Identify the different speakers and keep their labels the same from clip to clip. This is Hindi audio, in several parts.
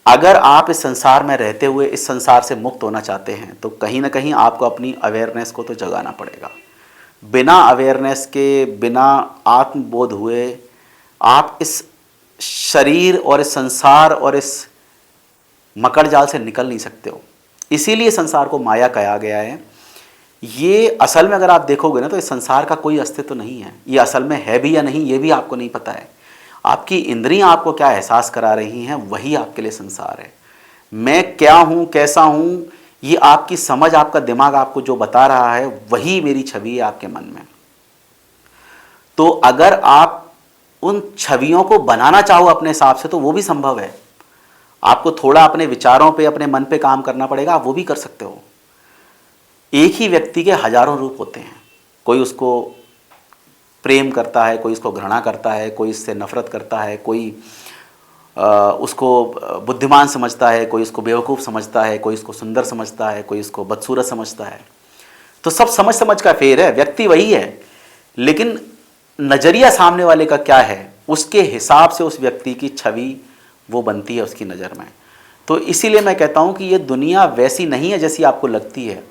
Speaker 1: अगर आप इस संसार में रहते हुए इस संसार से मुक्त होना चाहते हैं तो कहीं ना कहीं आपको अपनी अवेयरनेस को तो जगाना पड़ेगा। बिना अवेयरनेस के, बिना आत्मबोध हुए आप इस शरीर और इस संसार और इस मकड़ जाल से निकल नहीं सकते हो। इसीलिए संसार को माया कहा गया है। ये असल में अगर आप देखोगे ना तो इस संसार का कोई अस्तित्व नहीं है। ये असल में है भी या नहीं ये भी आपको नहीं पता है। आपकी इंद्रियां आपको क्या एहसास करा रही हैं वही आपके लिए संसार है। मैं क्या हूं, कैसा हूं, ये आपकी समझ, आपका दिमाग आपको जो बता रहा है वही मेरी छवि है आपके मन में। तो अगर आप उन छवियों को बनाना चाहो अपने हिसाब से तो वो भी संभव है। आपको थोड़ा अपने विचारों पे, अपने मन पे काम करना पड़ेगा, आप वो भी कर सकते हो। एक ही व्यक्ति के हजारों रूप होते हैं। कोई उसको प्रेम करता है, कोई उसको घृणा करता है, कोई इससे नफरत करता है, कोई उसको बुद्धिमान समझता है, कोई उसको बेवकूफ़ समझता है, कोई उसको सुंदर समझता है, कोई उसको बदसूरत समझता है। तो सब समझ समझ का फेर है। व्यक्ति वही है, लेकिन नज़रिया सामने वाले का क्या है उसके हिसाब से उस व्यक्ति की छवि वो बनती है उसकी नज़र में। तो इसीलिए मैं कहता हूँ कि ये दुनिया वैसी नहीं है जैसी आपको लगती है।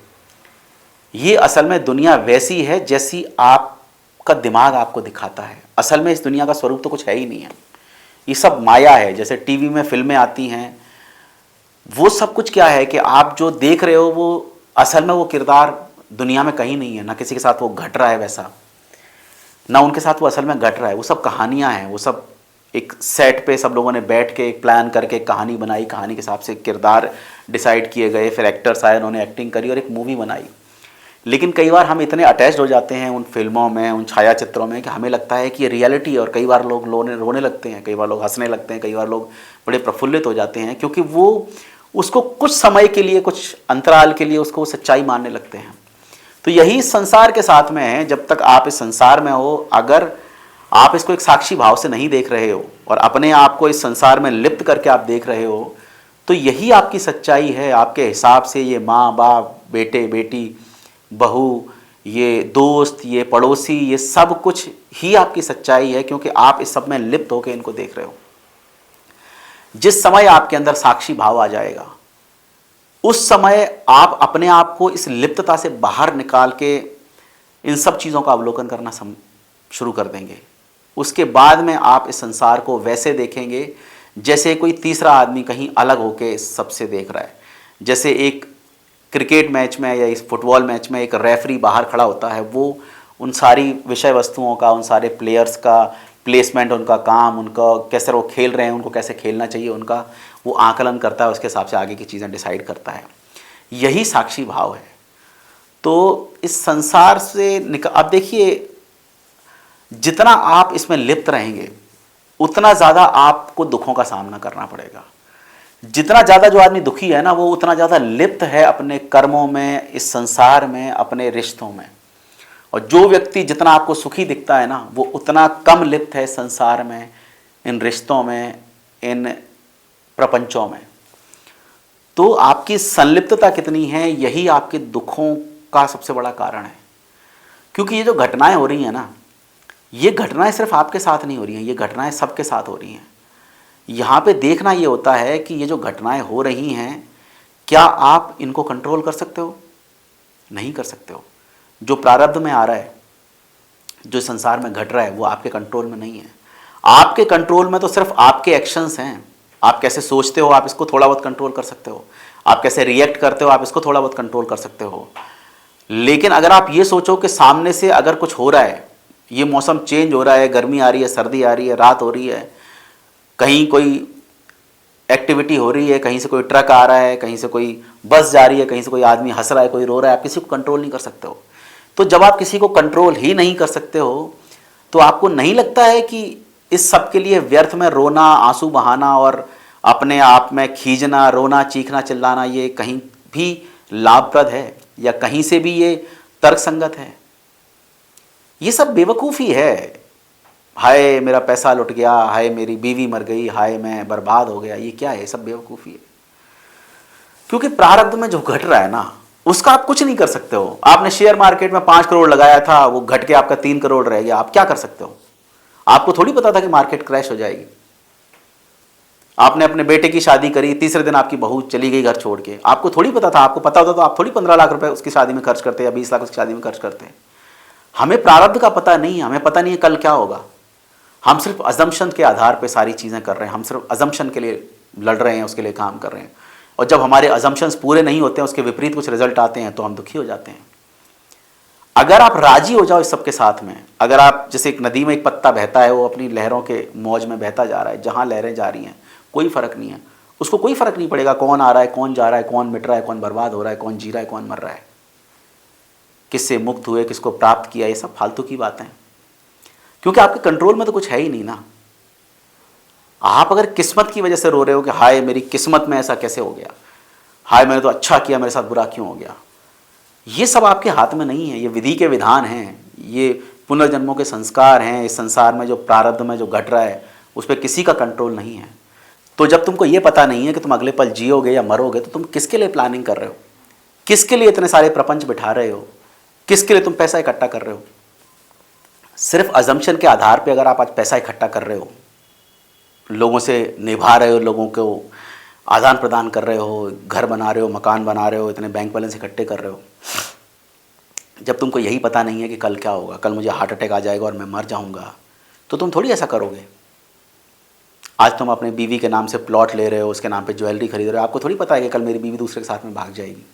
Speaker 1: ये असल में दुनिया वैसी है जैसी आपका दिमाग आपको दिखाता है। असल में इस दुनिया का स्वरूप तो कुछ है ही नहीं है। ये सब माया है। जैसे टीवी में फिल्में आती हैं, वो सब कुछ क्या है कि आप जो देख रहे हो वो असल में वो किरदार दुनिया में कहीं नहीं है। ना किसी के साथ वो घट रहा है वैसा, ना उनके साथ वो असल में घट रहा है। वो सब कहानियाँ हैं। वो सब एक सेट पे सब लोगों ने बैठ के एक प्लान करके एक कहानी बनाई, कहानी के हिसाब से किरदार डिसाइड किए गए, फिर एक्टर्स आए, उन्होंने एक्टिंग करी और एक मूवी बनाई। लेकिन कई बार हम इतने अटैच्ड हो जाते हैं उन फिल्मों में, उन छायाचित्रों में कि हमें लगता है कि ये रियलिटी है। और कई बार लोग रोने लगते हैं, कई बार लोग हंसने लगते हैं, कई बार लोग बड़े प्रफुल्लित हो जाते हैं, क्योंकि वो उसको कुछ समय के लिए, कुछ अंतराल के लिए उसको सच्चाई मानने लगते हैं। तो यही संसार के साथ में है। जब तक आप इस संसार में हो, अगर आप इसको एक साक्षी भाव से नहीं देख रहे हो और अपने आप को इस संसार में लिप्त करके आप देख रहे हो, तो यही आपकी सच्चाई है। आपके हिसाब से ये माँ बाप, बेटे बेटी, बहू, ये दोस्त, ये पड़ोसी, ये सब कुछ ही आपकी सच्चाई है, क्योंकि आप इस सब में लिप्त होकर इनको देख रहे हो। जिस समय आपके अंदर साक्षी भाव आ जाएगा उस समय आप अपने आप को इस लिप्तता से बाहर निकाल के इन सब चीज़ों का अवलोकन करना शुरू कर देंगे। उसके बाद में आप इस संसार को वैसे देखेंगे जैसे कोई तीसरा आदमी कहीं अलग होके इस सबसे देख रहा है। जैसे एक क्रिकेट मैच में या इस फुटबॉल मैच में एक रेफरी बाहर खड़ा होता है, वो उन सारी विषय वस्तुओं का, उन सारे प्लेयर्स का प्लेसमेंट, उनका काम, उनका कैसे वो खेल रहे हैं, उनको कैसे खेलना चाहिए, उनका वो आकलन करता है, उसके हिसाब से आगे की चीज़ें डिसाइड करता है। यही साक्षी भाव है। तो इस संसार से अब देखिए, जितना आप इसमें लिप्त रहेंगे उतना ज़्यादा आपको दुखों का सामना करना पड़ेगा। जितना ज़्यादा जो आदमी दुखी है ना, वो उतना ज़्यादा लिप्त है अपने कर्मों में, इस संसार में, अपने रिश्तों में। और जो व्यक्ति जितना आपको सुखी दिखता है ना, वो उतना कम लिप्त है संसार में, इन रिश्तों में, इन प्रपंचों में। तो आपकी संलिप्तता कितनी है, यही आपके दुखों का सबसे बड़ा कारण है। क्योंकि ये जो घटनाएं हो रही हैं ना, ये घटनाएं सिर्फ आपके साथ नहीं हो रही हैं, ये घटनाएं सबके साथ हो रही हैं। यहाँ पे देखना ये होता है कि ये जो घटनाएं हो रही हैं, क्या आप इनको कंट्रोल कर सकते हो? नहीं कर सकते हो। जो प्रारब्ध में आ रहा है, जो संसार में घट रहा है, वो आपके कंट्रोल में नहीं है। आपके कंट्रोल में तो सिर्फ आपके एक्शंस हैं। आप कैसे सोचते हो, आप इसको थोड़ा बहुत कंट्रोल कर सकते हो। आप कैसे रिएक्ट करते हो, आप इसको थोड़ा बहुत कंट्रोल कर सकते हो। लेकिन अगर आप ये सोचो कि सामने से अगर कुछ हो रहा है, ये मौसम चेंज हो रहा है, गर्मी आ रही है, सर्दी आ रही है, रात हो रही है, कहीं कोई एक्टिविटी हो रही है, कहीं से कोई ट्रक आ रहा है, कहीं से कोई बस जा रही है, कहीं से कोई आदमी हंस रहा है, कोई रो रहा है, आप किसी को कंट्रोल नहीं कर सकते हो। तो जब आप किसी को कंट्रोल ही नहीं कर सकते हो, तो आपको नहीं लगता है कि इस सब के लिए व्यर्थ में रोना, आंसू बहाना और अपने आप में खींचना, रोना, चीखना, चिल्लाना, ये कहीं भी लाभप्रद है या कहीं से भी ये तर्कसंगत है? ये सब बेवकूफ़ी है। हाय मेरा पैसा लुट गया, हाय मेरी बीवी मर गई, हाय मैं बर्बाद हो गया, ये क्या है? सब बेवकूफ़ी है। क्योंकि प्रारब्ध में जो घट रहा है ना, उसका आप कुछ नहीं कर सकते हो। आपने शेयर मार्केट में 5 करोड़ लगाया था, वो घट के आपका 3 करोड़ रह गया, आप क्या कर सकते हो? आपको थोड़ी पता था कि मार्केट क्रैश हो जाएगी। आपने अपने बेटे की शादी करी, तीसरे दिन आपकी बहू चली गई घर छोड़ के। आपको थोड़ी पता था, आपको पता होता तो आप थोड़ी 15 लाख रुपए उसकी शादी में खर्च करते या 20 लाख उसकी शादी में खर्च करते। हमें प्रारब्ध का पता नहीं है, हमें पता नहीं है कल क्या होगा। हम सिर्फ अजम्पशन के आधार पर सारी चीज़ें कर रहे हैं, हम सिर्फ अजम्पशन के लिए लड़ रहे हैं, उसके लिए काम कर रहे हैं। और जब हमारे अजम्पशंस पूरे नहीं होते हैं, उसके विपरीत कुछ रिजल्ट आते हैं, तो हम दुखी हो जाते हैं। अगर आप राजी हो जाओ इस सब के साथ में, अगर आप जैसे एक नदी में एक पत्ता बहता है, वो अपनी लहरों के मौज में बहता जा रहा है, जहाँ लहरें जा रही हैं कोई फ़र्क नहीं है, उसको कोई फ़र्क नहीं पड़ेगा कौन आ रहा है, कौन जा रहा है, कौन मिट रहा है, कौन बर्बाद हो रहा है, कौन जी रहा है, कौन मर रहा है, किससे मुक्त हुए, किसको प्राप्त किया, ये सब फालतू की बातें हैं, क्योंकि आपके कंट्रोल में तो कुछ है ही नहीं ना। आप अगर किस्मत की वजह से रो रहे हो कि हाय मेरी किस्मत में ऐसा कैसे हो गया, हाय मैंने तो अच्छा किया, मेरे साथ बुरा क्यों हो गया, ये सब आपके हाथ में नहीं है। ये विधि के विधान हैं, ये पुनर्जन्मों के संस्कार हैं। इस संसार में जो प्रारब्ध में जो घट रहा है उस पर किसी का कंट्रोल नहीं है। तो जब तुमको ये पता नहीं है कि तुम अगले पल जियोगे या मरोगे, तो तुम किसके लिए प्लानिंग कर रहे हो, किसके लिए इतने सारे प्रपंच बिठा रहे हो, किसके लिए तुम पैसा इकट्ठा कर रहे हो। सिर्फ अजम्पशन के आधार पर अगर आप आज पैसा इकट्ठा कर रहे हो, लोगों से निभा रहे हो, लोगों को आदान प्रदान कर रहे हो, घर बना रहे हो, मकान बना रहे हो, इतने बैंक बैलेंस इकट्ठे कर रहे हो, जब तुमको यही पता नहीं है कि कल क्या होगा, कल मुझे हार्ट अटैक आ जाएगा और मैं मर जाऊंगा, तो तुम थोड़ी ऐसा करोगे। आज तुम अपने बीवी के नाम से प्लॉट ले रहे हो, उसके नाम पे ज्वेलरी खरीद रहे हो, आपको थोड़ी पता है कि कल मेरी बीवी दूसरे के साथ में भाग जाएगी।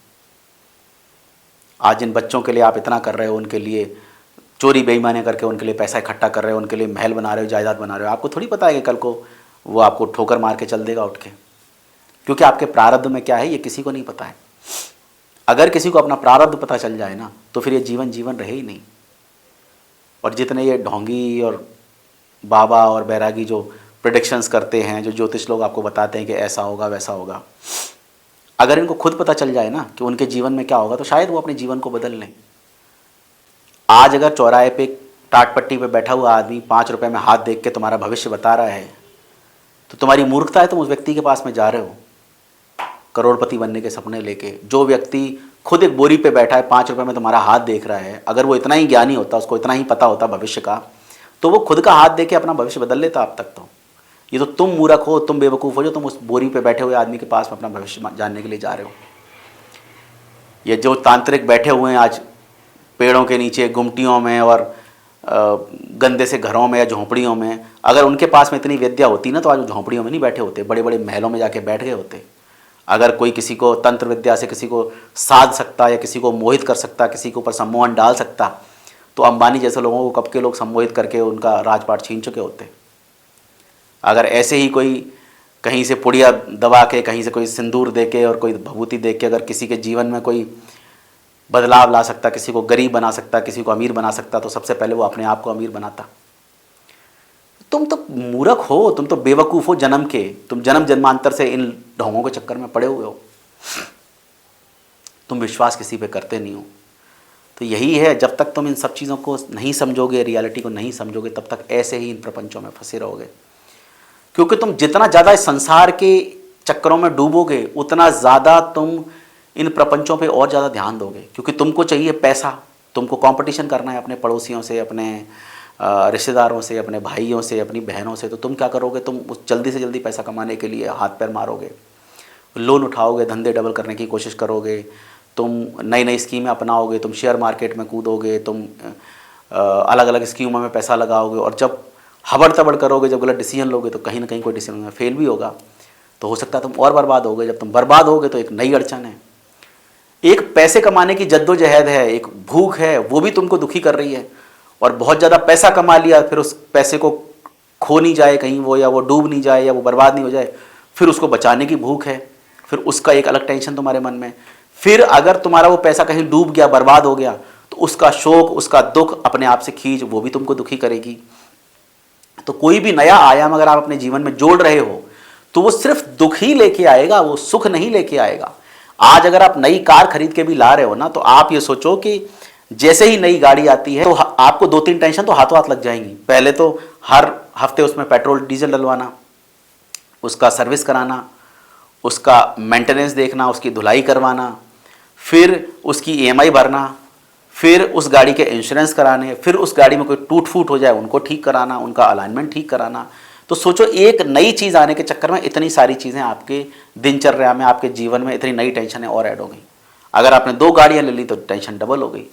Speaker 1: आज जिन बच्चों के लिए आप इतना कर रहे हो, उनके लिए चोरी बेईमानी करके उनके लिए पैसा इकट्ठा कर रहे हो, उनके लिए महल बना रहे हो, जायदाद बना रहे हो, आपको थोड़ी पता है कि कल को वो आपको ठोकर मार के चल देगा उठ के, क्योंकि आपके प्रारब्ध में क्या है ये किसी को नहीं पता है। अगर किसी को अपना प्रारब्ध पता चल जाए ना, तो फिर ये जीवन जीवन रहे ही नहीं। और जितने ये ढोंगी और बाबा और बैरागी जो प्रेडिक्शंस करते हैं, जो ज्योतिष लोग आपको बताते हैं कि ऐसा होगा वैसा होगा, अगर इनको खुद पता चल जाए ना कि उनके जीवन में क्या होगा, तो शायद वो अपने जीवन को बदल लें। आज अगर चौराहे पे टाट पट्टी पे बैठा हुआ आदमी 5 रुपए में हाथ देख के तुम्हारा भविष्य बता रहा है, तो तुम्हारी मूर्खता है, तुम उस व्यक्ति के पास में जा रहे हो करोड़पति बनने के सपने लेके। जो व्यक्ति खुद एक बोरी पे बैठा है, 5 रुपए में तुम्हारा हाथ देख रहा है, अगर वो इतना ही ज्ञानी होता, उसको इतना ही पता होता भविष्य का, तो वो खुद का हाथ दे के अपना भविष्य बदल लेता अब तक। तो ये तो तुम मूर्ख हो, तुम बेवकूफ़ हो जो तुम उस बोरी पे बैठे हुए आदमी के पास में अपना भविष्य जानने के लिए जा रहे हो। ये जो तांत्रिक बैठे हुए हैं आज पेड़ों के नीचे, गुमटियों में और गंदे से घरों में या झोंपड़ियों में, अगर उनके पास में इतनी विद्या होती ना, तो आज वो झोंपड़ियों में नहीं बैठे होते, बड़े बड़े महलों में जाके बैठ गए होते। अगर कोई किसी को तंत्र विद्या से किसी को साध सकता या किसी को मोहित कर सकता, किसी के ऊपर सम्मोहन डाल सकता, तो अंबानी जैसे लोगों को कब के लोग सम्मोहित करके उनका राजपाट छीन चुके होते। अगर ऐसे ही कोई कहीं से पुड़िया दबा के, कहीं से कोई सिंदूर दे के और कोई भभूति दे के अगर किसी के जीवन में कोई बदलाव ला सकता, किसी को गरीब बना सकता, किसी को अमीर बना सकता, तो सबसे पहले वो अपने आप को अमीर बनाता। तुम तो मूर्ख हो, तुम तो बेवकूफ़ हो जन्म के, तुम जन्म जन्मांतर से इन ढोंगों के चक्कर में पड़े हुए हो, तुम विश्वास किसी पे करते नहीं हो। तो यही है, जब तक तुम इन सब चीज़ों को नहीं समझोगे, रियलिटी को नहीं समझोगे, तब तक ऐसे ही इन प्रपंचों में फंसे रहोगे। क्योंकि तुम जितना ज़्यादा इस संसार के चक्करों में डूबोगे, उतना ज़्यादा तुम इन प्रपंचों पे और ज़्यादा ध्यान दोगे, क्योंकि तुमको चाहिए पैसा, तुमको कंपटीशन करना है अपने पड़ोसियों से, अपने रिश्तेदारों से, अपने भाइयों से, अपनी बहनों से। तो तुम क्या करोगे, तुम उस जल्दी से जल्दी पैसा कमाने के लिए हाथ पैर मारोगे, लोन उठाओगे, धंधे डबल करने की कोशिश करोगे, तुम नई नई स्कीमें अपनाओगे, तुम शेयर मार्केट में कूदोगे, तुम अलग अलग स्कीमों में पैसा लगाओगे, और जब हबड़ तबड़ करोगे, जब गलत डिसीजन लोगे, तो कहीं ना कहीं कोई डिसीजन में फेल भी होगा, तो हो सकता है तुम और बर्बाद होगे। जब तुम बर्बाद होगे तो एक नई अड़चन है, एक पैसे कमाने की जद्दोजहद है, एक भूख है, वो भी तुमको दुखी कर रही है। और बहुत ज़्यादा पैसा कमा लिया, फिर उस पैसे को खो नहीं जाए कहीं वो, या वो डूब नहीं जाए, या वो बर्बाद नहीं हो जाए, फिर उसको बचाने की भूख है, फिर उसका एक अलग टेंशन तुम्हारे मन में। फिर अगर तुम्हारा वो पैसा कहीं डूब गया, बर्बाद हो गया, तो उसका शोक, उसका दुख अपने आप से खींच, वो भी तुमको दुखी करेगी। तो कोई भी नया आयाम अगर आप अपने जीवन में जोड़ रहे हो, तो वो सिर्फ दुख ही लेके आएगा, वो सुख नहीं लेके आएगा। आज अगर आप नई कार खरीद के भी ला रहे हो ना, तो आप ये सोचो कि जैसे ही नई गाड़ी आती है तो आपको 2-3 टेंशन तो हाथों हाथ लग जाएंगी। पहले तो हर हफ्ते उसमें पेट्रोल डीजल डलवाना, उसका सर्विस कराना, उसका मेंटेनेंस देखना, उसकी धुलाई करवाना, फिर उसकी ईएमआई भरना, फिर उस गाड़ी के इंश्योरेंस कराने, फिर उस गाड़ी में कोई टूट फूट हो जाए उनको ठीक कराना, उनका अलाइनमेंट ठीक कराना, तो सोचो एक नई चीज़ आने के चक्कर में इतनी सारी चीज़ें आपके दिनचर्या में, आपके जीवन में इतनी नई टेंशनें और ऐड हो गई। अगर आपने 2 गाड़ियाँ ले ली तो टेंशन डबल हो गई।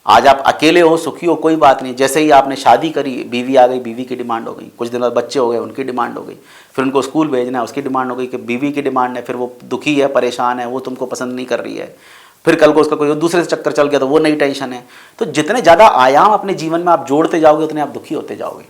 Speaker 1: आज आप अकेले हो, सुखी हो, कोई बात नहीं, जैसे ही आपने शादी करी, बीवी आ गई, बीवी की डिमांड हो गई, कुछ दिन बाद बच्चे हो गए, उनकी डिमांड हो गई, फिर उनको स्कूल भेजना है, उसकी डिमांड हो गई कि बीवी की डिमांड है, फिर वो दुखी है, परेशान है, वो तुमको पसंद नहीं कर रही है, फिर कल को उसका कोई दूसरे से चक्कर चल गया तो वो नई टेंशन है। तो जितने ज़्यादा आयाम अपने जीवन में आप जोड़ते जाओगे उतने आप दुखी होते जाओगे।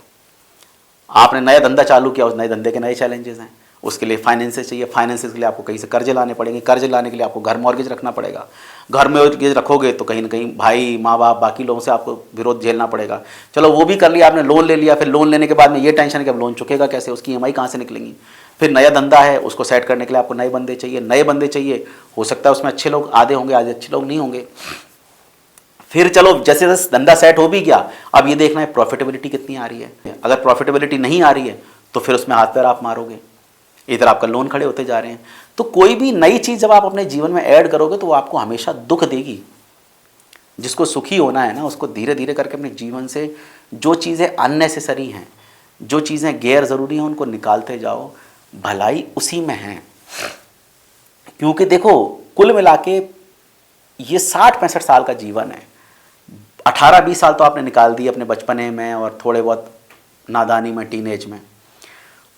Speaker 1: आपने नया धंधा चालू किया, उस नए धंधे के नए चैलेंजेस हैं, उसके लिए फाइनेंसेस चाहिए, फाइनेंसेस के लिए आपको कहीं से कर्जे लाने पड़ेंगे, कर्जे लाने के लिए आपको घर मॉर्गेज रखना पड़ेगा, घर मॉर्गेज रखोगे तो कहीं ना कहीं भाई, माँ बाप, बाकी लोगों से आपको विरोध झेलना पड़ेगा। चलो वो भी कर लिया आपने, लोन ले लिया, फिर लोन लेने के बाद में ये टेंशन है कि अब लोन चुकेगा कैसे, उसकी ईएमआई कहाँ से निकलेंगी। फिर नया धंधा है, उसको सेट करने के लिए आपको नए बंदे चाहिए, नए बंदे चाहिए, हो सकता है उसमें अच्छे लोग आधे होंगे, आधे अच्छे लोग नहीं होंगे। फिर चलो जैसे जैसे धंधा सेट हो भी गया, अब ये देखना है प्रॉफिटेबिलिटी कितनी आ रही है। अगर प्रॉफिटेबिलिटी नहीं आ रही है तो फिर उसमें हाथ पैर आप मारोगे, इधर आपका लोन खड़े होते जा रहे हैं। तो कोई भी नई चीज़ जब आप अपने जीवन में ऐड करोगे तो वो आपको हमेशा दुख देगी। जिसको सुखी होना है ना, उसको धीरे धीरे करके अपने जीवन से जो चीज़ें अननेसेसरी हैं, जो चीज़ें गैर ज़रूरी हैं, उनको निकालते जाओ। भलाई उसी में है। क्योंकि देखो, कुल मिला के ये 60-65 साल का जीवन है। 18-20 साल तो आपने निकाल दिए अपने बचपने में और थोड़े बहुत नादानी में, टीनेज में।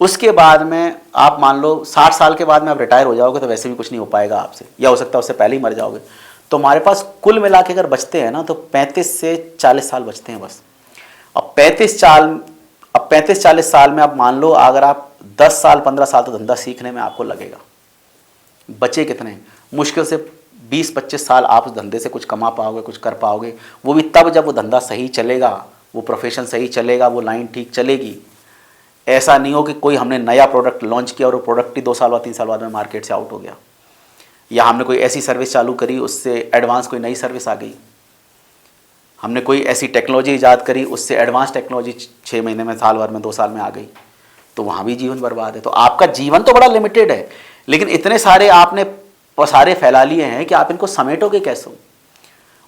Speaker 1: उसके बाद में आप मान लो 60 साल के बाद में आप रिटायर हो जाओगे तो वैसे भी कुछ नहीं हो पाएगा आपसे, या हो सकता है उससे पहले ही मर जाओगे। तो हमारे पास कुल मिला के अगर बचते हैं ना तो 35 से 40 साल बचते हैं बस। अब 35-40 साल में आप मान लो अगर आप 10 साल 15 साल तो धंधा सीखने में आपको लगेगा, बचे कितने? मुश्किल से 20-25 साल आप उस धंधे से कुछ कमा पाओगे, कुछ कर पाओगे। वो भी तब जब वो धंधा सही चलेगा, वो प्रोफेशन सही चलेगा, वो लाइन ठीक चलेगी। ऐसा नहीं हो कि कोई हमने नया प्रोडक्ट लॉन्च किया और वो प्रोडक्ट ही 2 साल बाद 3 साल बाद में मार्केट से आउट हो गया, या हमने कोई ऐसी सर्विस चालू करी उससे एडवांस कोई नई सर्विस आ गई, हमने कोई ऐसी टेक्नोलॉजी ईजाद करी उससे एडवांस टेक्नोलॉजी 6 महीने में, साल भर में, 2 साल में आ गई, तो वहाँ भी जीवन बर्बाद है। तो आपका जीवन तो बड़ा लिमिटेड है, लेकिन इतने सारे आपने पसारे फैला लिए हैं कि आप इनको समेटोगे कैसे?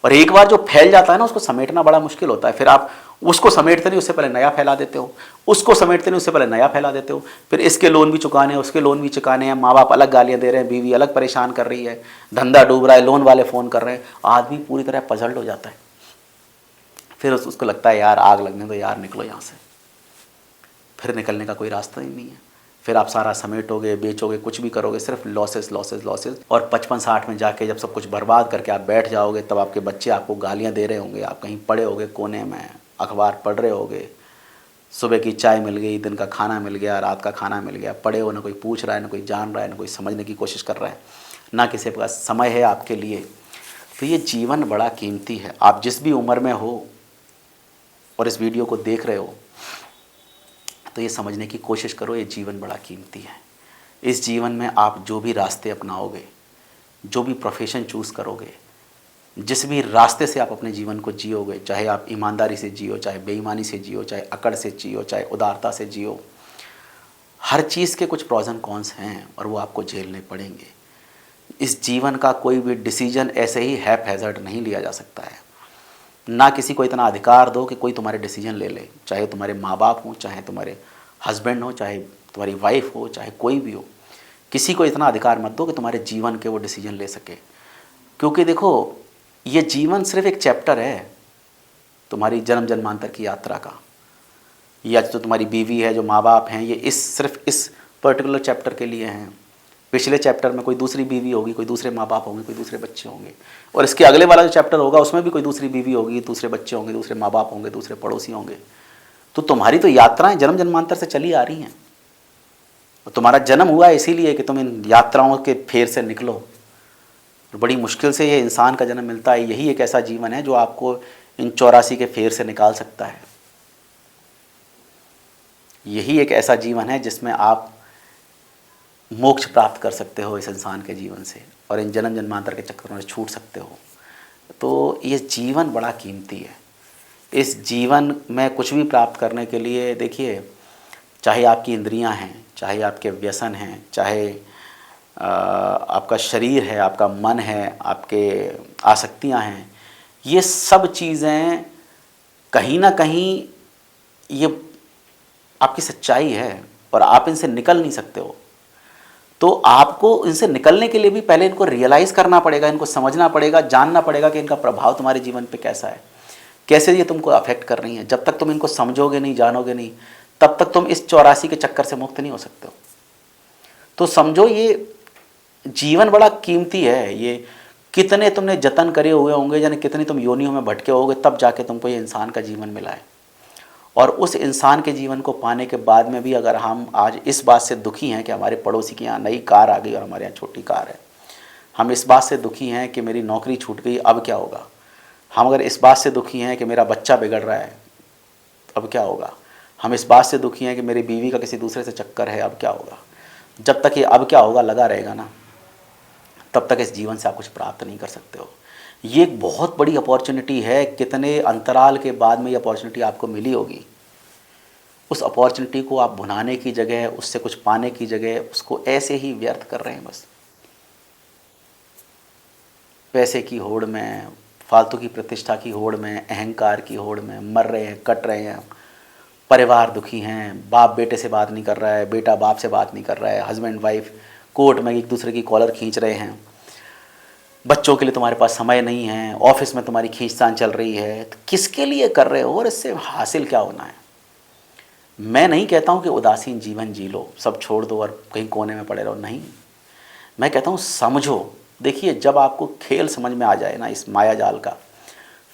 Speaker 1: और एक बार जो फैल जाता है ना, उसको समेटना बड़ा मुश्किल होता है। फिर आप उसको समेटते नहीं, उससे पहले नया फैला देते हो, उसको समेटते नहीं, उससे पहले नया फैला देते हो। फिर इसके लोन भी चुकाने हैं, उसके लोन भी चुकाने हैं, माँ बाप अलग गालियाँ दे रहे हैं, बीवी अलग परेशान कर रही है, धंधा डूब रहा है, लोन वाले फ़ोन कर रहे हैं, आदमी पूरी तरह पजल्ड हो जाता है। फिर उसको लगता है यार आग लगने दो, यार निकलो यहाँ से। फिर निकलने का कोई रास्ता ही नहीं है। फिर आप सारा समेटोगे, बेचोगे, कुछ भी करोगे, सिर्फ लॉसेस लॉसेस लॉसेस। और 55-60 में जाके जब सब कुछ बर्बाद करके आप बैठ जाओगे, तब आपके बच्चे आपको गालियाँ दे रहे होंगे, आप कहीं पड़े होगे कोने में, अखबार पढ़ रहे होगे, सुबह की चाय मिल गई, दिन का खाना मिल गया, रात का खाना मिल गया, पड़े हो, ना कोई पूछ रहा है, ना कोई जान रहा है, ना कोई समझने की कोशिश कर रहा है, ना किसी के पास समय है आपके लिए। तो ये जीवन बड़ा कीमती है। आप जिस भी उम्र में हो और इस वीडियो को देख रहे हो तो ये समझने की कोशिश करो, ये जीवन बड़ा कीमती है। इस जीवन में आप जो भी रास्ते अपनाओगे, जो भी प्रोफेशन चूज़ करोगे, जिस भी रास्ते से आप अपने जीवन को जियोगे, चाहे आप ईमानदारी से जियो, चाहे बेईमानी से जियो, चाहे अकड़ से जियो, चाहे उदारता से जियो, हर चीज़ के कुछ प्रोज एंड कॉन्स हैं और वो आपको झेलने पड़ेंगे। इस जीवन का कोई भी डिसीजन ऐसे ही हैप हैज़र्ड नहीं लिया जा सकता है। ना किसी को इतना अधिकार दो कि कोई तुम्हारे डिसीजन ले ले, चाहे तुम्हारे माँ बाप हो, चाहे तुम्हारे हस्बैंड हो, चाहे तुम्हारी वाइफ हो, चाहे कोई भी हो। किसी को इतना अधिकार मत दो कि तुम्हारे जीवन के वो डिसीजन ले सके। क्योंकि देखो, ये जीवन सिर्फ एक चैप्टर है तुम्हारी जन्म जन्मांतर की यात्रा का। या जो तुम्हारी बीवी है, जो माँ बाप हैं, ये सिर्फ इस पर्टिकुलर चैप्टर के लिए हैं। पिछले चैप्टर में कोई दूसरी बीवी होगी, कोई दूसरे माँ बाप होंगे, कोई दूसरे बच्चे होंगे, और इसके अगले वाला जो चैप्टर होगा उसमें भी कोई दूसरी बीवी होगी, दूसरे बच्चे होंगे, दूसरे माँ बाप होंगे, दूसरे पड़ोसी होंगे। तो तुम्हारी तो यात्राएं जन्म जन्मांतर से चली आ रही हैं। और तुम्हारा जन्म हुआ है इसीलिए कि तुम इन यात्राओं के फेर से निकलो। और बड़ी मुश्किल से ये इंसान का जन्म मिलता है। यही एक ऐसा जीवन है जो आपको इन 84 के फेर से निकाल सकता है। यही एक ऐसा जीवन है जिसमें आप मोक्ष प्राप्त कर सकते हो इस इंसान के जीवन से, और इन जन्म जन्मांतर के चक्करों से छूट सकते हो। तो ये जीवन बड़ा कीमती है। इस जीवन में कुछ भी प्राप्त करने के लिए, देखिए, चाहे आपकी इंद्रियां हैं, चाहे आपके व्यसन हैं, चाहे आपका शरीर है, आपका मन है, आपके आसक्तियां हैं, ये सब चीज़ें कहीं ना कहीं ये आपकी सच्चाई है और आप इनसे निकल नहीं सकते हो। तो आपको इनसे निकलने के लिए भी पहले इनको रियलाइज़ करना पड़ेगा, इनको समझना पड़ेगा, जानना पड़ेगा कि इनका प्रभाव तुम्हारे जीवन पे कैसा है, कैसे ये तुमको अफेक्ट कर रही हैं। जब तक तुम इनको समझोगे नहीं, जानोगे नहीं, तब तक तुम इस 84 के चक्कर से मुक्त नहीं हो सकते हो। तो समझो ये जीवन बड़ा कीमती है। ये कितने तुमने जतन करे हुए होंगे, यानी कितनी तुम योनियों में भटके होगे, तब जाके तुमको ये इंसान का जीवन मिला है। और उस इंसान के जीवन को पाने के बाद में भी अगर हम आज इस बात से दुखी हैं कि हमारे पड़ोसी के यहाँ नई कार आ गई और हमारे यहाँ छोटी कार है, हम इस बात से दुखी हैं कि मेरी नौकरी छूट गई, अब क्या होगा, हम अगर इस बात से दुखी हैं कि मेरा बच्चा बिगड़ रहा है, अब क्या होगा, हम इस बात से दुखी हैं कि मेरी बीवी का किसी दूसरे से चक्कर है, अब क्या होगा, जब तक ये अब क्या होगा लगा रहेगा ना, तब तक इस जीवन से आप कुछ प्राप्त नहीं कर सकते हो। ये एक बहुत बड़ी अपॉर्चुनिटी है। कितने अंतराल के बाद में ये अपॉर्चुनिटी आपको मिली होगी। उस अपॉर्चुनिटी को आप भुनाने की जगह, उससे कुछ पाने की जगह, उसको ऐसे ही व्यर्थ कर रहे हैं। बस पैसे की होड़ में, फालतू की प्रतिष्ठा की होड़ में, अहंकार की होड़ में मर रहे हैं, कट रहे हैं। परिवार दुखी हैं, बाप बेटे से बात नहीं कर रहा है, बेटा बाप से बात नहीं कर रहा है, हस्बैंड वाइफ कोर्ट में एक दूसरे की कॉलर खींच रहे हैं, बच्चों के लिए तुम्हारे पास समय नहीं है, ऑफिस में तुम्हारी खींचतान चल रही है। तो किसके लिए कर रहे हो और इससे हासिल क्या होना है? मैं नहीं कहता हूँ कि उदासीन जीवन जी लो, सब छोड़ दो और कहीं कोने में पड़े रहो, नहीं। मैं कहता हूँ समझो। देखिए, जब आपको खेल समझ में आ जाए ना इस माया जाल का,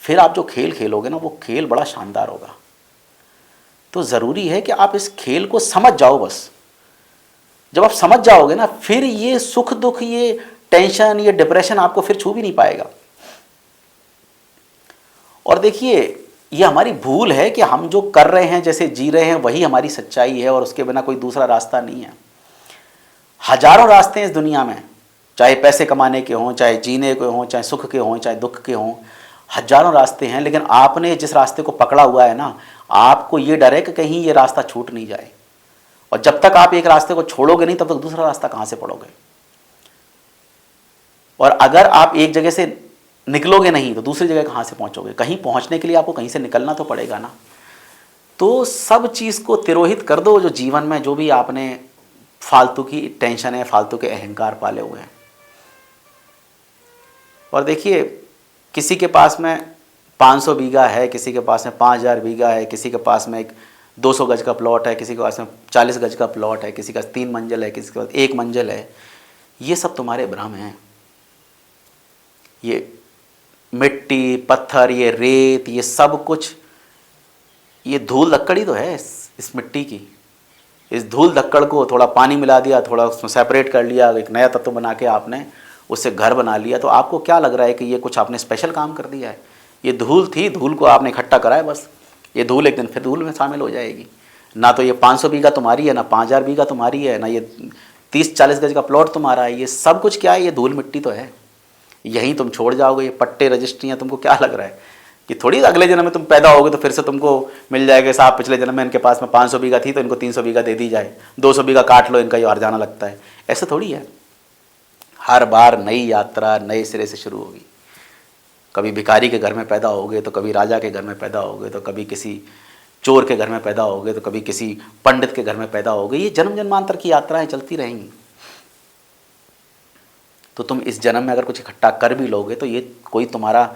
Speaker 1: फिर आप जो खेल खेलोगे ना वो खेल बड़ा शानदार होगा। तो ज़रूरी है कि आप इस खेल को समझ जाओ। बस जब आप समझ जाओगे ना, फिर ये सुख दुख, ये टेंशन, ये डिप्रेशन आपको फिर छू भी नहीं पाएगा। और देखिए, ये हमारी भूल है कि हम जो कर रहे हैं, जैसे जी रहे हैं, वही हमारी सच्चाई है और उसके बिना कोई दूसरा रास्ता नहीं है। हजारों रास्ते हैं इस दुनिया में, चाहे पैसे कमाने के हों, चाहे जीने के हों, चाहे सुख के हों, चाहे दुख के हों, हजारों रास्ते हैं। लेकिन आपने जिस रास्ते को पकड़ा हुआ है ना, आपको ये डर है कि कहीं ये रास्ता छूट नहीं जाए। और जब तक आप एक रास्ते को छोड़ोगे नहीं, तब तक दूसरा रास्ता कहाँ से पढ़ोगे। और अगर आप एक जगह से निकलोगे नहीं तो दूसरी जगह कहाँ से पहुँचोगे। कहीं पहुँचने के लिए आपको कहीं से निकलना तो पड़ेगा ना। तो सब चीज़ को तिरोहित कर दो, जो जीवन में जो भी आपने फालतू की टेंशन है, फालतू के अहंकार पाले हुए हैं। और देखिए, किसी के पास में 500 बीघा है, किसी के पास में 5000 बीघा है, किसी के पास में एक 200 गज का प्लॉट है, किसी के पास में 40 गज का प्लॉट है, किसी का 3 मंजिल है, किसी के पास 1 मंजिल है। ये सब तुम्हारे भ्रम हैं। ये मिट्टी, पत्थर, ये रेत, ये सब कुछ, ये धूल धक्कड़ ही तो है इस मिट्टी की। इस धूल धक्कड़ को थोड़ा पानी मिला दिया, थोड़ा उसमें सेपरेट कर लिया, एक नया तत्व बना के आपने उससे घर बना लिया, तो आपको क्या लग रहा है कि ये कुछ आपने स्पेशल काम कर दिया है? ये धूल थी, धूल को आपने इकट्ठा करा है बस। ये धूल एक दिन फिर धूल में शामिल हो जाएगी। ना तो ये 500 बीघा तुम्हारी है, ना 5000 बीघा तुम्हारी है, ना ये 30-40 गज का प्लॉट तुम्हारा है। ये सब कुछ क्या है? ये धूल मिट्टी तो है। यहीं तुम छोड़ जाओगे। ये पट्टे, रजिस्ट्रियाँ, तुमको क्या लग रहा है कि थोड़ी अगले जन्म में तुम पैदा होगे तो फिर से तुमको मिल जाएगा, साहब पिछले जन्म में इनके पास में 500 बीघा थी तो इनको 300 बीघा दे दी जाए, 200 बीघा काट लो, इनका ये हर्जाना लगता है। ऐसा थोड़ी है। हर बार नई यात्रा नए सिरे से शुरू होगी। कभी भिखारी के घर में पैदा होगे तो कभी राजा के घर में पैदा होगे, तो कभी किसी चोर के घर में पैदा होगे, तो कभी किसी पंडित के घर में पैदा होगे। ये जन्म जन्मांतर की यात्राएं चलती रहेंगी। तो तुम इस जन्म में अगर कुछ इकट्ठा कर भी लोगे तो ये कोई तुम्हारा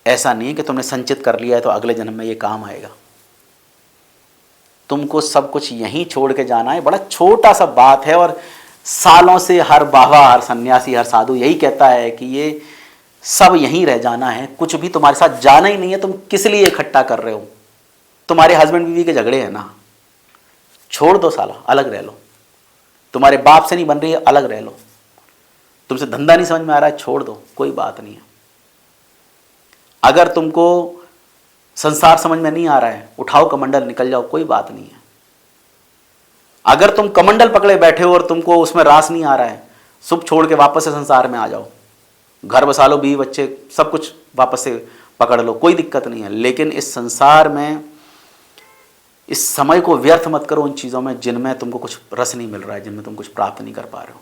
Speaker 1: ऐसा नहीं है कि तुमने संचित कर लिया है तो अगले जन्म में ये काम आएगा। तुमको सब कुछ यहीं छोड़ के जाना है। बड़ा छोटा सा बात है और सालों से हर बाबा, हर सन्यासी, हर साधु यही कहता है कि ये सब यहीं रह जाना है, कुछ भी तुम्हारे साथ जाना ही नहीं है। तुम किस लिए इकट्ठा कर रहे हो? तुम्हारे हस्बैंड बीवी के झगड़े हैं ना, छोड़ दो साला, अलग रह लो। तुम्हारे बाप से नहीं बन रही है, अलग रह लो। तुमसे धंधा नहीं समझ में आ रहा है, छोड़ दो, कोई बात नहीं है। अगर तुमको संसार समझ में नहीं आ रहा है, उठाओ कमंडल, निकल जाओ, कोई बात नहीं है। अगर तुम कमंडल पकड़े बैठे हो और तुमको उसमें रास नहीं आ रहा है, सब छोड़ के वापस से संसार में आ जाओ, घर बसा लो, बीवी बच्चे सब कुछ वापस से पकड़ लो, कोई दिक्कत नहीं है। लेकिन इस संसार में इस समय को व्यर्थ मत करो उन चीज़ों में जिनमें तुमको कुछ रस नहीं मिल रहा है, जिनमें तुम कुछ प्राप्त नहीं कर पा रहे हो।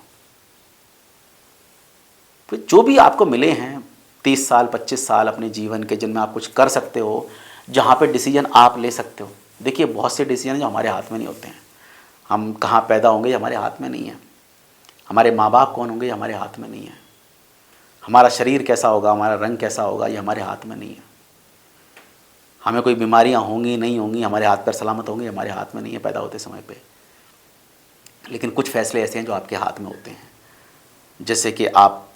Speaker 1: तो जो भी आपको मिले हैं 30 साल, 25 साल अपने जीवन के, जिनमें आप कुछ कर सकते हो, जहाँ पे डिसीजन आप ले सकते हो, देखिए बहुत से डिसीजन जो हमारे हाथ में नहीं होते हैं। हम कहाँ पैदा होंगे ये हमारे हाथ में नहीं है, हमारे माँ बाप कौन होंगे ये हमारे हाथ में नहीं है, हमारा शरीर कैसा होगा, हमारा रंग कैसा होगा ये हमारे हाथ में नहीं है, हमें कोई बीमारियाँ होंगी नहीं होंगी, हमारे हाथ पैर सलामत होंगे हमारे हाथ में नहीं है पैदा होते समय पे। लेकिन कुछ फैसले ऐसे हैं जो आपके हाथ में होते हैं, जैसे कि आप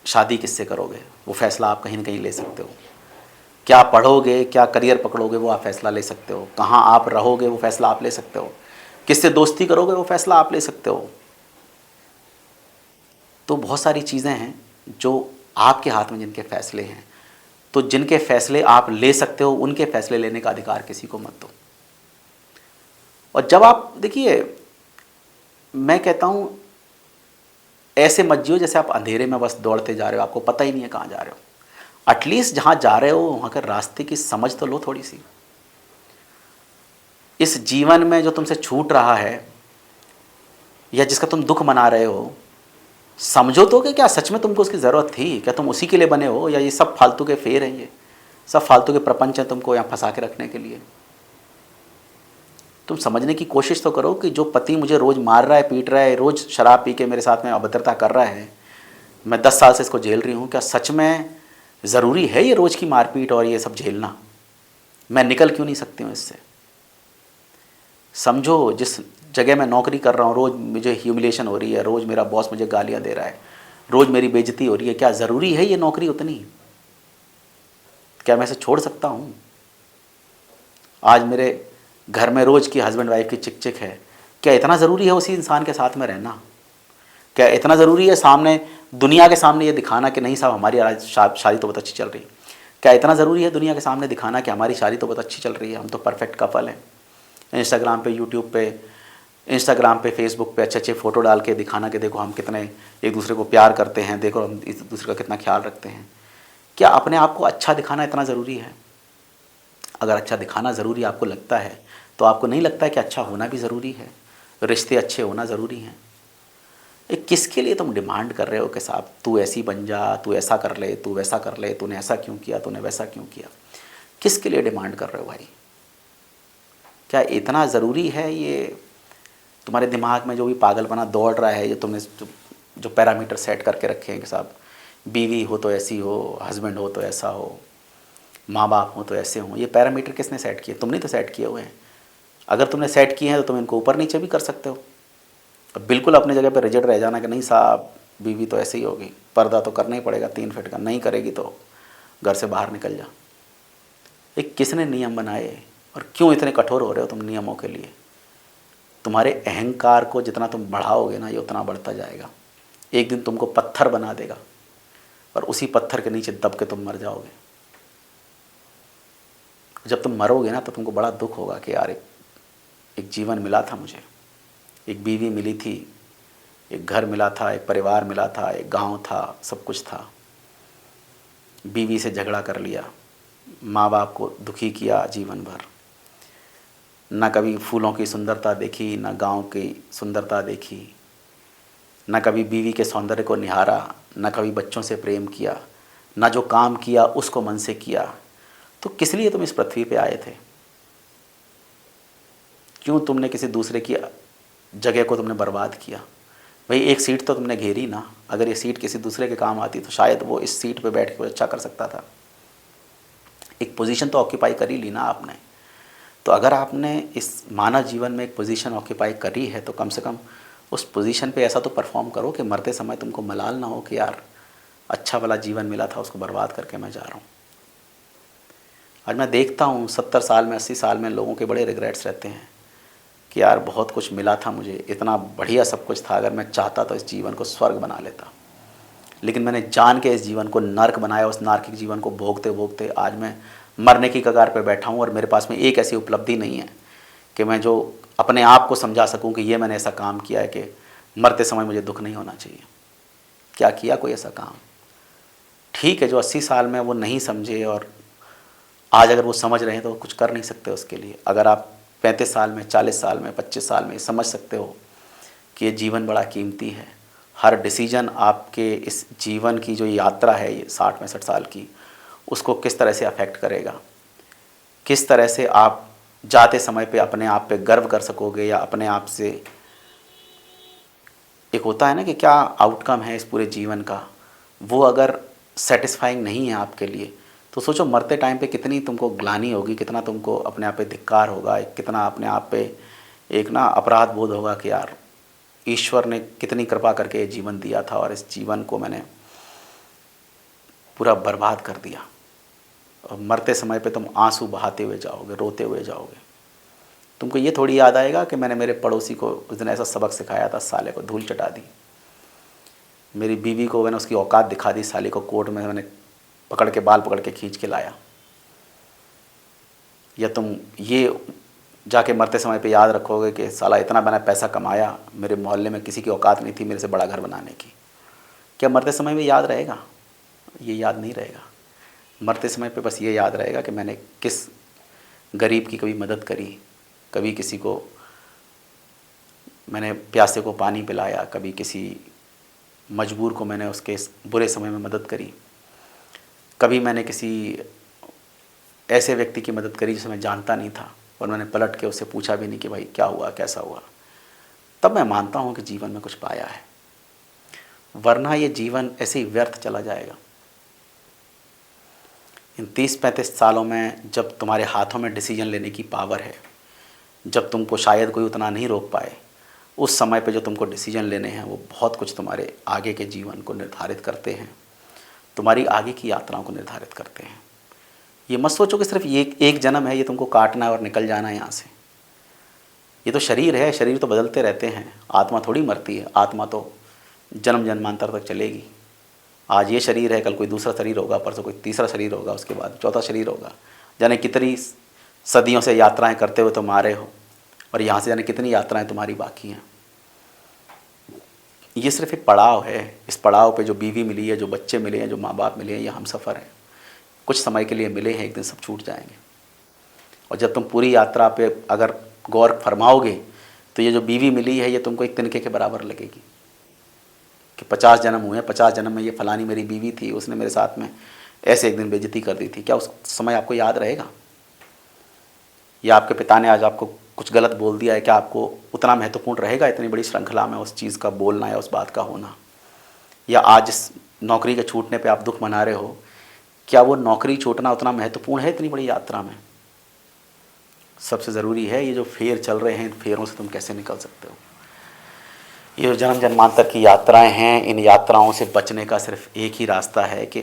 Speaker 1: शादी किससे करोगे वो फैसला आप कहीं ना कहीं ले सकते हो, क्या पढ़ोगे, क्या करियर पकड़ोगे वो आप फैसला ले सकते हो, कहाँ आप रहोगे वो फैसला आप ले सकते हो, किससे दोस्ती करोगे वो फैसला आप ले सकते हो। तो बहुत सारी चीज़ें हैं जो आपके हाथ में जिनके फैसले हैं, तो जिनके फैसले आप ले सकते हो उनके फैसले लेने का अधिकार किसी को मत दो। और जब आप देखिए, मैं कहता हूँ ऐसे मत जियो जैसे आप अंधेरे में बस दौड़ते जा रहे हो, आपको पता ही नहीं है कहाँ जा रहे हो। एटलीस्ट जहाँ जा रहे हो वहाँ के रास्ते की समझ तो लो थोड़ी सी। इस जीवन में जो तुमसे छूट रहा है या जिसका तुम दुख मना रहे हो, समझो तो कि क्या सच में तुमको उसकी ज़रूरत थी, क्या तुम उसी के लिए बने हो, या ये सब फालतू के फेर हैं, ये सब फालतू के प्रपंच हैं तुमको यहाँ फंसा के रखने के लिए। तुम समझने की कोशिश तो करो कि जो पति मुझे रोज़ मार रहा है, पीट रहा है, रोज़ शराब पी के मेरे साथ में अभद्रता कर रहा है, मैं 10 साल से इसको झेल रही हूँ, क्या सच में ज़रूरी है ये रोज़ की मारपीट और ये सब झेलना? मैं निकल क्यों नहीं सकती हूँ इससे? समझो, जिस जगह मैं नौकरी कर रहा हूँ रोज़ मुझे ह्यूमिलेशन हो रही है, रोज़ मेरा बॉस मुझे गालियाँ दे रहा है, रोज़ मेरी बेइज्जती हो रही है, क्या ज़रूरी है ये नौकरी उतनी? क्या मैं इसे छोड़ सकता हूँ? आज मेरे घर में रोज़ की हस्बैंड वाइफ की चिक चिक है, क्या इतना ज़रूरी है उसी इंसान के साथ में रहना? क्या इतना ज़रूरी है सामने दुनिया के सामने ये दिखाना कि नहीं साहब हमारी आज शादी तो बहुत अच्छी चल रही है? क्या इतना ज़रूरी है दुनिया के सामने दिखाना कि हमारी शादी तो बहुत अच्छी चल रही है, हम तो परफेक्ट कपल हैं? इंस्टाग्राम पे, यूट्यूब पे, इंस्टाग्राम पे, फेसबुक पे अच्छे अच्छे फ़ोटो डाल के दिखाना कि देखो हम कितने एक दूसरे को प्यार करते हैं, देखो हम एक दूसरे का कितना ख्याल रखते हैं। क्या अपने आप को अच्छा दिखाना इतना ज़रूरी है? अगर अच्छा दिखाना ज़रूरी आपको लगता है तो आपको नहीं लगता है कि अच्छा होना भी ज़रूरी है, रिश्ते अच्छे होना ज़रूरी हैं? ये किसके लिए तुम डिमांड कर रहे हो कि साहब तू ऐसी बन जा, तू ऐसा कर ले, तू वैसा कर ले, तूने ऐसा क्यों किया, तूने वैसा क्यों किया? किसके लिए डिमांड कर रहे हो भाई? क्या इतना ज़रूरी है ये? तुम्हारे दिमाग में जो भी पागलपना दौड़ रहा है, ये तुमने जो पैरामीटर सेट करके रखे हैं कि साहब बीवी हो तो ऐसी हो, हस्बैंड हो तो ऐसा हो, माँ बाप हो तो ऐसे हों, ये पैरामीटर किसने सेट किए? तुमने तो सेट किए हुए हैं। अगर तुमने सेट किए हैं तो तुम इनको ऊपर नीचे भी कर सकते हो। अब बिल्कुल अपनी जगह पर रिजिड रह जाना कि नहीं साहब बीवी तो ऐसे ही होगी, पर्दा तो करना ही पड़ेगा 3 फीट का, नहीं करेगी तो घर से बाहर निकल जा। ये किसने नियम बनाए और क्यों इतने कठोर हो रहे हो तुम नियमों के लिए? तुम्हारे अहंकार को जितना तुम बढ़ाओगे ना ये उतना बढ़ता जाएगा, एक दिन तुमको पत्थर बना देगा और उसी पत्थर के नीचे दब के तुम मर जाओगे। जब तुम मरोगे ना तो तुमको बड़ा दुख होगा कि यार एक जीवन मिला था मुझे, एक बीवी मिली थी, एक घर मिला था, एक परिवार मिला था, एक गांव था, सब कुछ था। बीवी से झगड़ा कर लिया, माँ बाप को दुखी किया जीवन भर, ना कभी फूलों की सुंदरता देखी, ना गांव की सुंदरता देखी, ना कभी बीवी के सौंदर्य को निहारा, ना कभी बच्चों से प्रेम किया, ना जो काम किया उसको मन से किया। तो किस लिए तुम इस पृथ्वी पे आए थे? क्यों तुमने किसी दूसरे की जगह को तुमने बर्बाद किया? भाई एक सीट तो तुमने घेरी ना, अगर ये सीट किसी दूसरे के काम आती तो शायद वो इस सीट पे बैठ के अच्छा कर सकता था। एक पोजीशन तो ऑक्यूपाई कर ही ली ना आपने। तो अगर आपने इस मानव जीवन में एक पोजीशन ऑक्यूपाई करी है तो कम से कम उस पोजीशन पे ऐसा तो परफॉर्म करो कि मरते समय तुमको मलाल ना हो कि यार अच्छा वाला जीवन मिला था उसको बर्बाद करके मैं जा रहा हूँ। आज मैं देखता हूँ 70 साल में 80 साल में लोगों के बड़े रिग्रेट्स रहते हैं कि यार बहुत कुछ मिला था मुझे, इतना बढ़िया सब कुछ था, अगर मैं चाहता तो इस जीवन को स्वर्ग बना लेता, लेकिन मैंने जान के इस जीवन को नर्क बनाया। उस नार्किक जीवन को भोगते भोगते आज मैं मरने की कगार पर बैठा हूँ और मेरे पास में एक ऐसी उपलब्धि नहीं है कि मैं जो अपने आप को समझा सकूं कि ये मैंने ऐसा काम किया है कि मरते समय मुझे दुख नहीं होना चाहिए। क्या किया कोई ऐसा काम? ठीक है, जो 80 साल में वो नहीं समझे और आज अगर वो समझ रहे हैं तो कुछ कर नहीं सकते उसके लिए। अगर आप 35 साल में, 40 साल में, 25 साल में समझ सकते हो कि ये जीवन बड़ा कीमती है, हर डिसीजन आपके इस जीवन की जो यात्रा है ये 60-65 साल की, उसको किस तरह से अफेक्ट करेगा, किस तरह से आप जाते समय पे अपने आप पे गर्व कर सकोगे, या अपने आप से एक होता है ना कि क्या आउटकम है इस पूरे जीवन का, वो अगर सेटिस्फाइंग नहीं है आपके लिए, तो सोचो मरते टाइम पे कितनी तुमको ग्लानि होगी, कितना तुमको अपने आप पे धिक्कार होगा, कितना अपने आप पे एक ना अपराध बोध होगा कि यार ईश्वर ने कितनी कृपा करके ये जीवन दिया था और इस जीवन को मैंने पूरा बर्बाद कर दिया। और मरते समय पे तुम आंसू बहाते हुए जाओगे, रोते हुए जाओगे। तुमको ये थोड़ी याद आएगा कि मैंने मेरे पड़ोसी को उस दिन ऐसा सबक सिखाया था, साले को धूल चटा दी। मेरी बीवी को मैंने उसकी औकात दिखा दी, साले को कोर्ट में मैंने पकड़ के बाल पकड़ के खींच के लाया। या तुम ये जाके मरते समय पे याद रखोगे कि साला इतना मैंने पैसा कमाया, मेरे मोहल्ले में किसी की औकात नहीं थी मेरे से बड़ा घर बनाने की। क्या मरते समय में याद रहेगा? ये याद नहीं रहेगा। मरते समय पे बस ये याद रहेगा कि मैंने किस गरीब की कभी मदद करी, कभी किसी को मैंने प्यासे को पानी पिलाया, कभी किसी मजबूर को मैंने उसके बुरे समय में मदद करी, कभी मैंने किसी ऐसे व्यक्ति की मदद करी जिसे मैं जानता नहीं था और मैंने पलट के उससे पूछा भी नहीं कि भाई क्या हुआ, कैसा हुआ। तब मैं मानता हूँ कि जीवन में कुछ पाया है, वरना ये जीवन ऐसे ही व्यर्थ चला जाएगा। इन 30-35 सालों में जब तुम्हारे हाथों में डिसीजन लेने की पावर है, जब तुमको शायद कोई उतना नहीं रोक पाए, उस समय पे जो तुमको डिसीजन लेने हैं वो बहुत कुछ तुम्हारे आगे के जीवन को निर्धारित करते हैं, तुम्हारी आगे की यात्राओं को निर्धारित करते हैं। ये मत सोचो कि सिर्फ ये एक जन्म है, ये तुमको काटना है और निकल जाना है यहाँ से। ये तो शरीर है, शरीर तो बदलते रहते हैं, आत्मा थोड़ी मरती है। आत्मा तो जन्म जन्मांतर तक चलेगी। आज ये शरीर है, कल कोई दूसरा शरीर होगा, परसों कोई तीसरा शरीर होगा, उसके बाद चौथा शरीर होगा। जाने कितनी सदियों से यात्राएं करते हुए तुम आ रहे हो और यहाँ से जाने कितनी यात्राएं तुम्हारी बाकी हैं। ये सिर्फ एक पड़ाव है। इस पड़ाव पे जो बीवी मिली है, जो बच्चे मिले हैं, जो माँ बाप मिले हैं, ये हम सफ़र हैं। कुछ समय के लिए मिले हैं, एक दिन सब छूट जाएंगे। और जब तुम पूरी यात्रा पे अगर गौर फरमाओगे तो ये जो बीवी मिली है ये तुमको एक तिनके के बराबर लगेगी कि 50 जन्म हुए हैं, 50 जन्म में ये फलानी मेरी बीवी थी, उसने मेरे साथ में ऐसे एक दिन बेइज्जती कर दी थी। क्या उस समय आपको याद रहेगा? या आपके पिता ने आज आपको कुछ गलत बोल दिया है, क्या आपको उतना महत्वपूर्ण रहेगा इतनी बड़ी श्रृंखला में उस चीज़ का बोलना या उस बात का होना? या आज इस नौकरी के छूटने पे आप दुख मना रहे हो, क्या वो नौकरी छूटना उतना महत्वपूर्ण है इतनी बड़ी यात्रा में? सबसे ज़रूरी है ये जो फेर चल रहे हैं, इन फेरों से तुम कैसे निकल सकते हो। ये जो जन्म जन्मांतर की यात्राएं हैं, इन यात्राओं से बचने का सिर्फ एक ही रास्ता है कि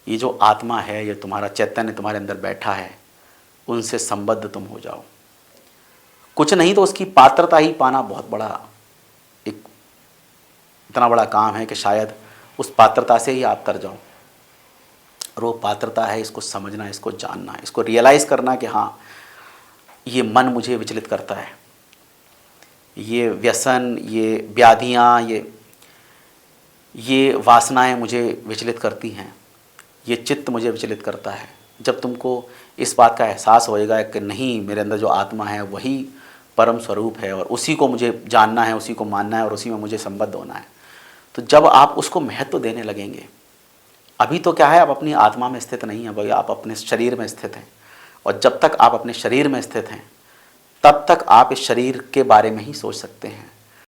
Speaker 1: ये जो आत्मा है, ये तुम्हारा चैतन्य तुम्हारे अंदर बैठा है, उनसे संबद्ध तुम हो जाओ। कुछ नहीं तो उसकी पात्रता ही पाना बहुत बड़ा एक इतना बड़ा काम है कि शायद उस पात्रता से ही आप तर जाओ। और वो पात्रता है इसको समझना, इसको जानना, इसको रियलाइज़ करना कि हाँ ये मन मुझे विचलित करता है, ये व्यसन, ये व्याधियाँ, ये वासनाएं मुझे विचलित करती हैं, ये चित्त मुझे विचलित करता है। जब तुमको इस बात का एहसास होएगा कि नहीं, मेरे अंदर जो आत्मा है वही परम स्वरूप है और उसी को मुझे जानना है, उसी को मानना है और उसी में मुझे संबद्ध होना है, तो जब आप उसको महत्व देने लगेंगे। अभी तो क्या है, आप अपनी आत्मा में स्थित नहीं है भाई, आप अपने शरीर में स्थित हैं। और जब तक आप अपने शरीर में स्थित हैं तब तक आप इस शरीर के बारे में ही सोच सकते हैं।